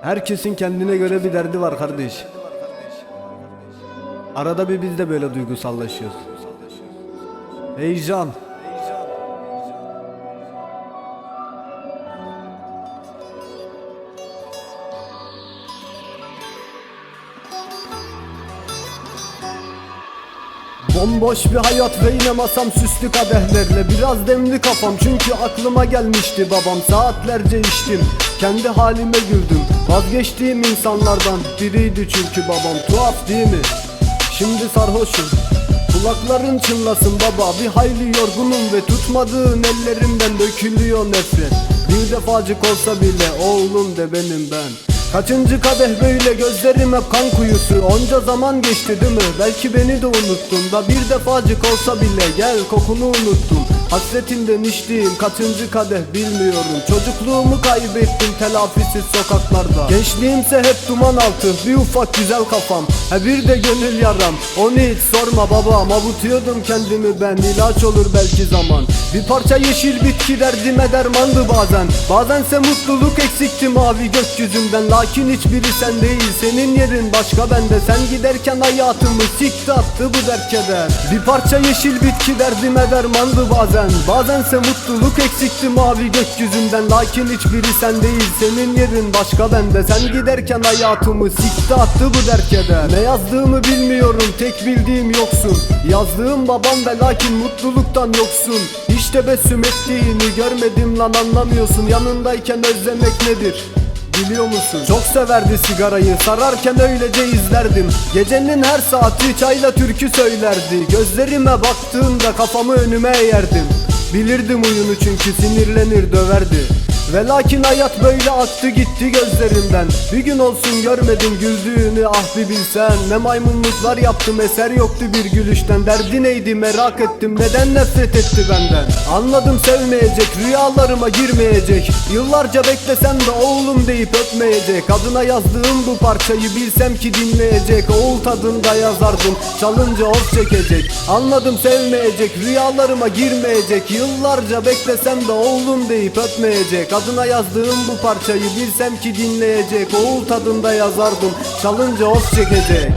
Herkesin kendine göre bir derdi var kardeş. Arada bir biz de böyle duygusallaşıyoruz. Heyecan. Bomboş bir hayat ve yine masam süslü kadehlerle. Biraz demli kafam çünkü aklıma gelmişti babam. Saatlerce içtim, kendi halime güldüm. Vazgeçtiğim insanlardan biriydi çünkü babam. Tuhaf değil mi? Şimdi sarhoşum, kulakların çınlasın baba. Bir hayli yorgunum ve tutmadığın ellerimden dökülüyor nefret. Bir defacık olsa bile oğlum de benim ben. Kaçıncı kadeh böyle, gözlerim hep kan kuyusu. Onca zaman geçti değil mi? Belki beni de unuttun da bir defacık olsa bile gel kokunu unuttum. Hasretinden içtiğim kaçıncı kadeh bilmiyorum. Çocukluğumu kaybettim telafisiz sokaklarda. Gençliğimse hep duman altı, bir ufak güzel kafam. Ha bir de gönül yaram, onu hiç sorma babam. Avutuyordum kendimi ben, ilaç olur belki zaman. Bir parça yeşil bitki derdime dermandı bazen. Bazense mutluluk eksikti mavi gökyüzünden. Lakin hiçbiri sen değil, senin yerin başka bende. Sen giderken hayatımı sikti attı bu dert keder. Bir parça yeşil bitki derdime dermandı bazen. Bazense mutluluk eksikti mavi gökyüzünden. Lakin hiçbiri sen değil, senin yerin başka bende. Sen giderken hayatımı sikti attı bu dert keder. Ne yazdığımı bilmiyorum, tek bildiğim yoksun. Yazdığım babam ve lakin mutluluktan yoksun. Hiç tebessüm ettiğini görmedim lan, anlamıyorsun. Yanındayken özlemek nedir biliyor musun? Çok severdi sigarayı, sararken öylece izlerdim. Gecenin her saati çayla türkü söylerdi. Gözlerime baktığında kafamı önüme eğerdim. Bilirdim huyunu çünkü sinirlenir döverdi. Ve lakin hayat böyle aktı gitti gözlerimden. Bir gün olsun görmedim güldüğünü, ah bir bilsen. Ne maymunluklar yaptım, eser yoktu bir gülüşten. Derdi neydi merak ettim, neden nefret etti benden. Anladım sevmeyecek, rüyalarıma girmeyecek. Yıllarca beklesem de oğlum deyip öpmeyecek. Adına yazdığım bu parçayı bilsem ki dinleyecek. Oğul tadında yazardım, çalınca of çekecek. Anladım sevmeyecek, rüyalarıma girmeyecek. Yıllarca beklesem de oğlum deyip öpmeyecek. Adına yazdığım bu parçayı bilsem ki dinleyecek. Oğul tadında yazardım, çalınca of çekecek.